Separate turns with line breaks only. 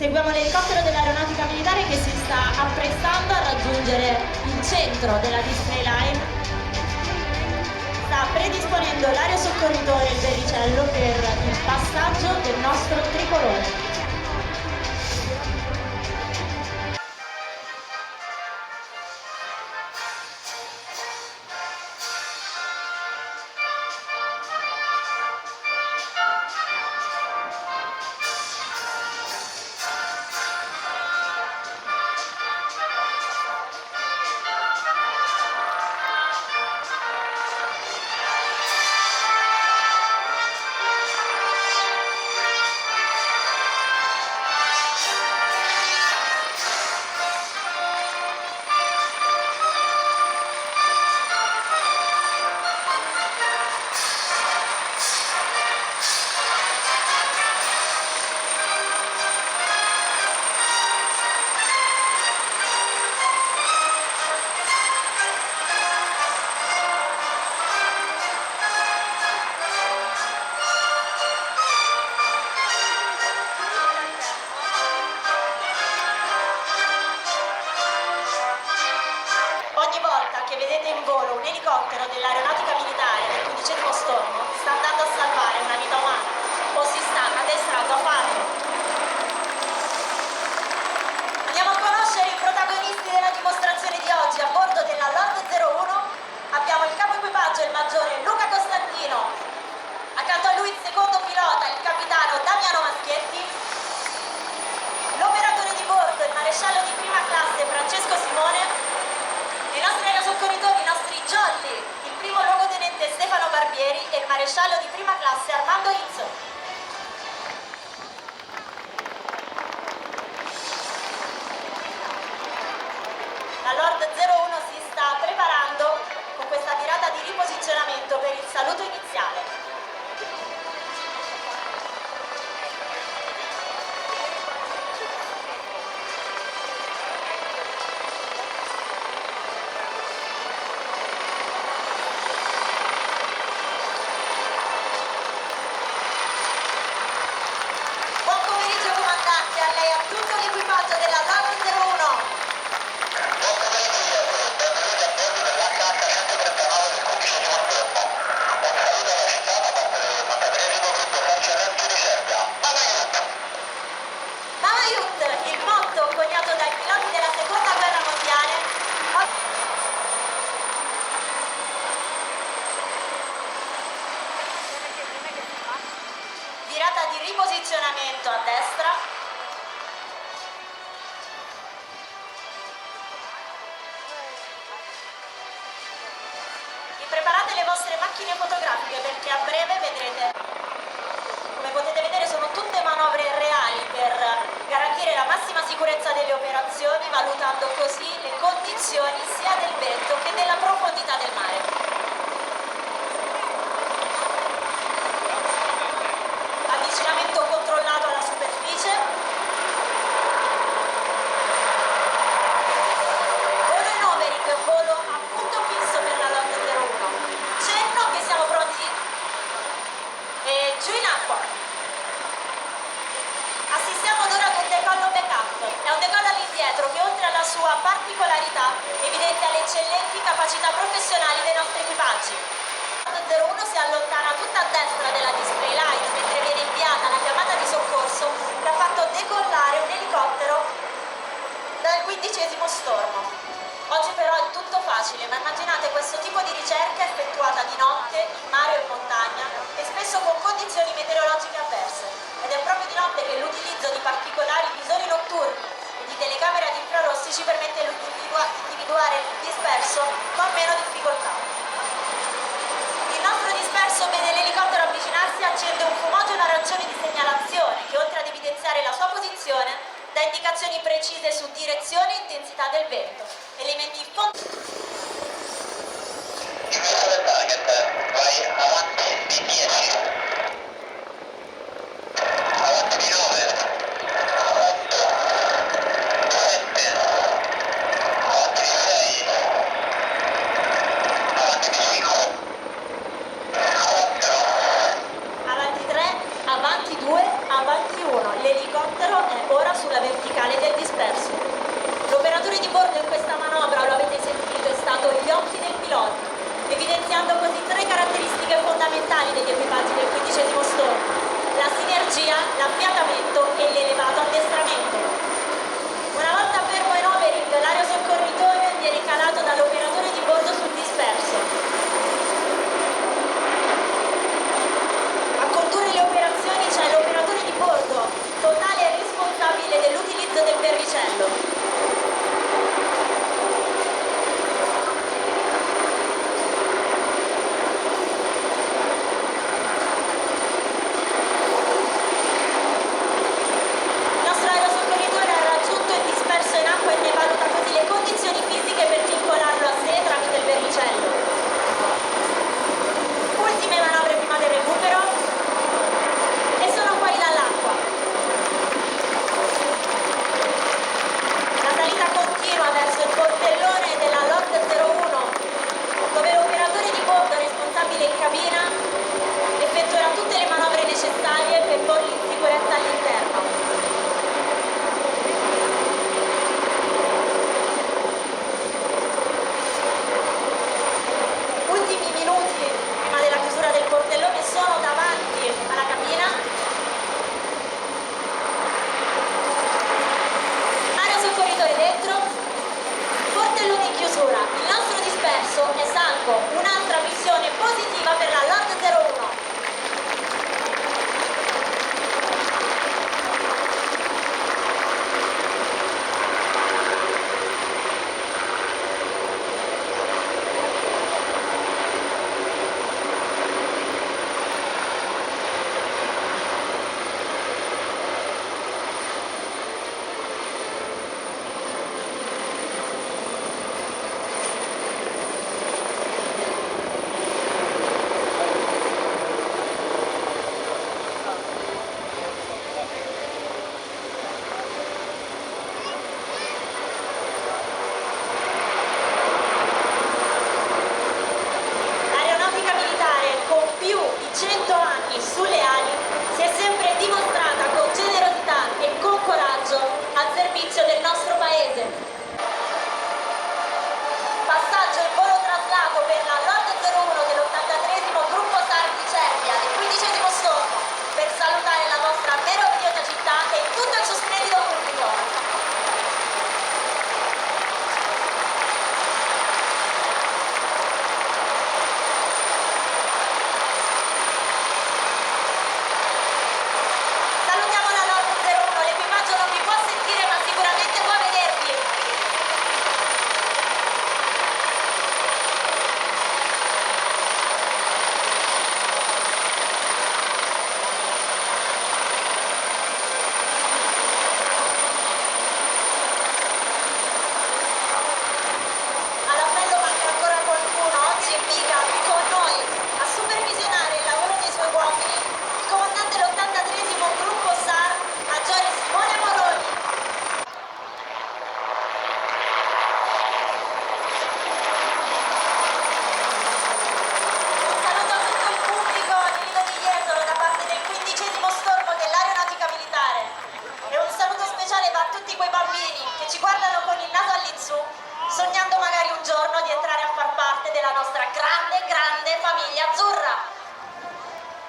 Seguiamo l'elicottero dell'aeronautica militare che si sta apprestando a raggiungere il centro della display line. Sta predisponendo l'aereo soccorritore e il vericello per il passaggio del nostro tricolore. Ogni volta che vedete in volo un elicottero dell'aeronautica militare del 15° stormo, sta andando a salvare una vita umana o si sta addestrando a farlo. Andiamo a conoscere i protagonisti della dimostrazione di oggi. A bordo della Lord 01 abbiamo il capo equipaggio, il maggiore Luca Costantino, accanto a lui il secondo pilota, il capitano Damiano Maschietti, l'operatore di bordo, il maresciallo di prima classe Francesco Simone, i nostri aerosoccorritori, i nostri jolly, il primo luogotenente Stefano Barbieri e il maresciallo di prima classe Armando Izzo. La Lord 01 si sta preparando con questa virata di riposizionamento per il saluto iniziale. A lei, a tutto l'equipaggio della Lord 01. Mamaiut, il motto coniato dai piloti della seconda guerra mondiale. Virata di riposizionamento a destra. Preparate le vostre macchine fotografiche perché a breve vedrete, come potete vedere sono tutte manovre reali per garantire la massima sicurezza delle operazioni, valutando così le condizioni sia del vento che della profondità del mare. Avvicinamento controllato alla superficie. Volo in overing, volo a punto fisso per la Lord 01. Cenno che siamo pronti e giù in acqua. Assistiamo ad ora ad un decollo backup. È un decollo all'indietro che oltre alla sua particolarità evidenzia le eccellenti capacità professionali dei nostri equipaggi. La Lord 01 si allontana tutta a destra della display line mentre viene inviata la chiamata di soccorso che ha fatto decollare un elicottero dal 15° stormo. Oggi però è tutto facile, ma immaginate questo tipo di ricerca effettuata di notte, in mare o in montagna e spesso con condizioni meteorologiche avverse. Ed è proprio di notte che l'utilizzo di particolari visori notturni e di telecamere ad infrarossi ci permette di individuare il disperso con meno difficoltà. Il nostro disperso vede l'elicottero avvicinarsi e accende un fumogeno arancione di segnalazione che oltre ad evidenziare la sua posizione dà indicazioni precise su direzione e intensità del vento, elementi fondamentali.
Vai avanti di 10, avanti di 9, 8, 7, avanti di 6, avanti di 5, 4,
Avanti 3, avanti 2, avanti 1. l'elicottero è ora sulla verticale del disperso. L'operatore di bordo in questa manovra, lo avete sentito, è stato gli occhi del pilota, evidenziando così tre caratteristiche fondamentali degli equipaggi del 15° stormo: la sinergia, l'affiatamento e l'elevato addestramento. Una volta fermo in overing, l'aerosoccorritore viene calato dall'operatore di bordo sul disperso. A condurre le operazioni c'è l'operatore di bordo, totale responsabile dell'utilizzo del verricello.